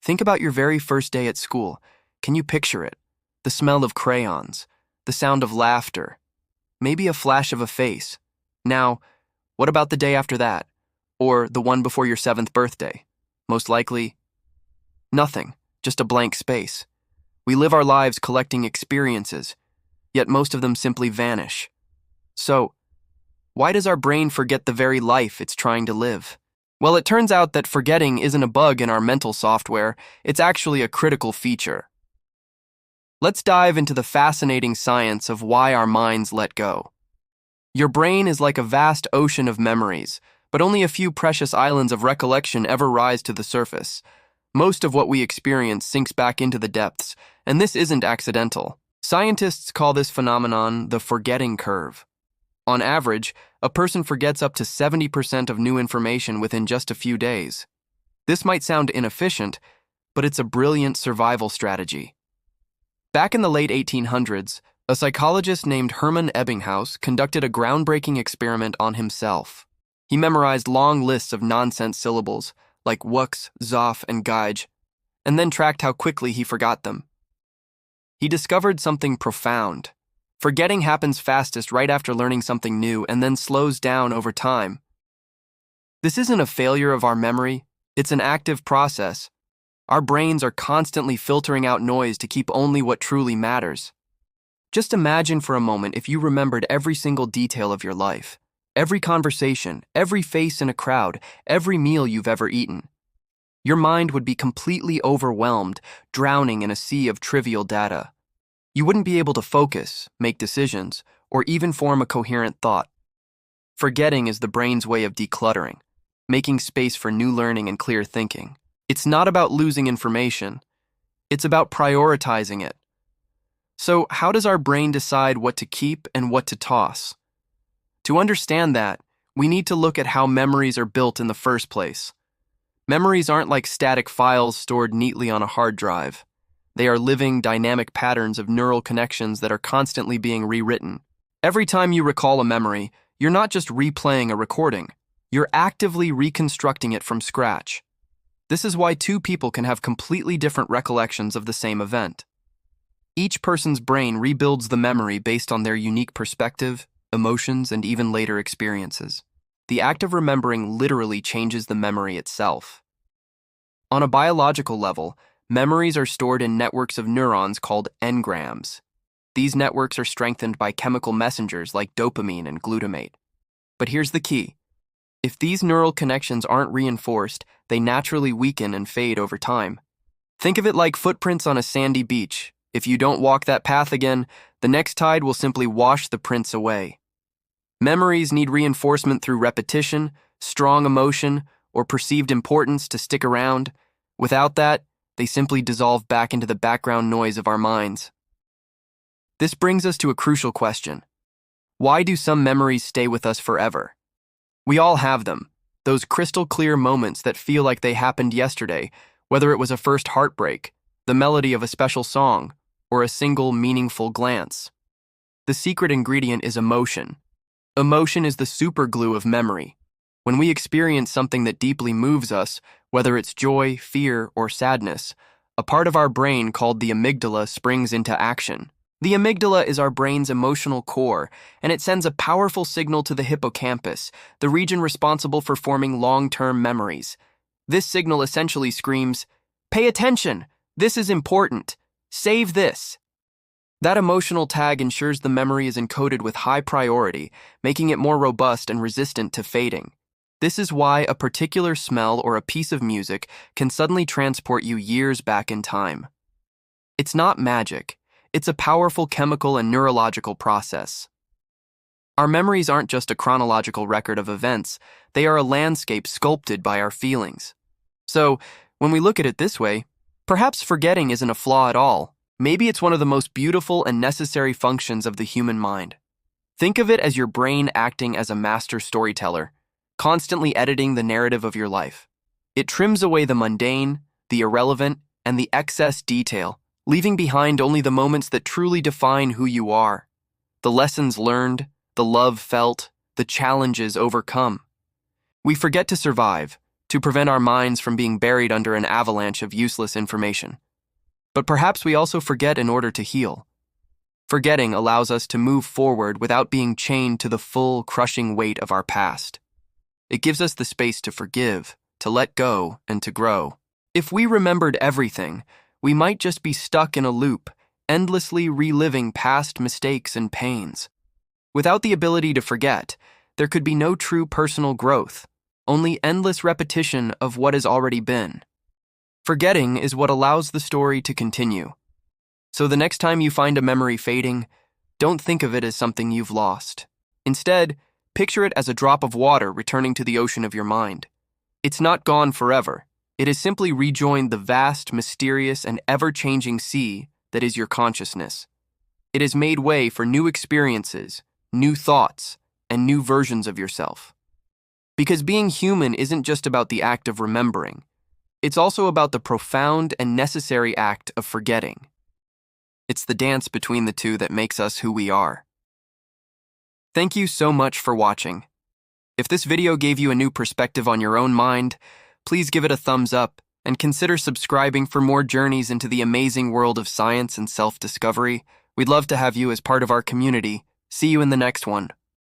Think about your very first day at school. Can you picture it? The smell of crayons, the sound of laughter, maybe a flash of a face. Now, what about the day after that? Or the one before your 7th birthday? Most likely, nothing, just a blank space. We live our lives collecting experiences, yet most of them simply vanish. So, why does our brain forget the very life it's trying to live? Well, it turns out that forgetting isn't a bug in our mental software, it's actually a critical feature. Let's dive into the fascinating science of why our minds let go. Your brain is like a vast ocean of memories, but only a few precious islands of recollection ever rise to the surface. Most of what we experience sinks back into the depths, and this isn't accidental. Scientists call this phenomenon the forgetting curve. On average, a person forgets up to 70% of new information within just a few days. This might sound inefficient, but it's a brilliant survival strategy. Back in the late 1800s, a psychologist named Hermann Ebbinghaus conducted a groundbreaking experiment on himself. He memorized long lists of nonsense syllables, like wuchs, zoff, and geige, and then tracked how quickly he forgot them. He discovered something profound. Forgetting happens fastest right after learning something new and then slows down over time. This isn't a failure of our memory, it's an active process. Our brains are constantly filtering out noise to keep only what truly matters. Just imagine for a moment if you remembered every single detail of your life, every conversation, every face in a crowd, every meal you've ever eaten. Your mind would be completely overwhelmed, drowning in a sea of trivial data. You wouldn't be able to focus, make decisions, or even form a coherent thought. Forgetting is the brain's way of decluttering, making space for new learning and clear thinking. It's not about losing information. It's about prioritizing it. So, how does our brain decide what to keep and what to toss? To understand that, we need to look at how memories are built in the first place. Memories aren't like static files stored neatly on a hard drive. They are living, dynamic patterns of neural connections that are constantly being rewritten. Every time you recall a memory, you're not just replaying a recording. You're actively reconstructing it from scratch. This is why two people can have completely different recollections of the same event. Each person's brain rebuilds the memory based on their unique perspective, emotions, and even later experiences. The act of remembering literally changes the memory itself. On a biological level, memories are stored in networks of neurons called engrams. These networks are strengthened by chemical messengers like dopamine and glutamate. But here's the key. If these neural connections aren't reinforced, they naturally weaken and fade over time. Think of it like footprints on a sandy beach. If you don't walk that path again, the next tide will simply wash the prints away. Memories need reinforcement through repetition, strong emotion, or perceived importance to stick around. Without that, they simply dissolve back into the background noise of our minds. This brings us to a crucial question. Why do some memories stay with us forever? We all have them, those crystal clear moments that feel like they happened yesterday, whether it was a first heartbreak, the melody of a special song, or a single meaningful glance. The secret ingredient is emotion. Emotion is the superglue of memory. When we experience something that deeply moves us, whether it's joy, fear, or sadness, a part of our brain called the amygdala springs into action. The amygdala is our brain's emotional core, and it sends a powerful signal to the hippocampus, the region responsible for forming long-term memories. This signal essentially screams, "Pay attention! This is important! Save this!" That emotional tag ensures the memory is encoded with high priority, making it more robust and resistant to fading. This is why a particular smell or a piece of music can suddenly transport you years back in time. It's not magic. It's a powerful chemical and neurological process. Our memories aren't just a chronological record of events, they are a landscape sculpted by our feelings. So, when we look at it this way, perhaps forgetting isn't a flaw at all. Maybe it's one of the most beautiful and necessary functions of the human mind. Think of it as your brain acting as a master storyteller, constantly editing the narrative of your life. It trims away the mundane, the irrelevant, and the excess detail, leaving behind only the moments that truly define who you are. The lessons learned, the love felt, the challenges overcome. We forget to survive, to prevent our minds from being buried under an avalanche of useless information. But perhaps we also forget in order to heal. Forgetting allows us to move forward without being chained to the full, crushing weight of our past. It gives us the space to forgive, to let go, and to grow. If we remembered everything, we might just be stuck in a loop, endlessly reliving past mistakes and pains. Without the ability to forget, there could be no true personal growth, only endless repetition of what has already been. Forgetting is what allows the story to continue. So the next time you find a memory fading, don't think of it as something you've lost. Instead, picture it as a drop of water returning to the ocean of your mind. It's not gone forever. It has simply rejoined the vast, mysterious, and ever-changing sea that is your consciousness. It has made way for new experiences, new thoughts, and new versions of yourself. Because being human isn't just about the act of remembering. It's also about the profound and necessary act of forgetting. It's the dance between the two that makes us who we are. Thank you so much for watching. If this video gave you a new perspective on your own mind, please give it a thumbs up and consider subscribing for more journeys into the amazing world of science and self-discovery. We'd love to have you as part of our community. See you in the next one.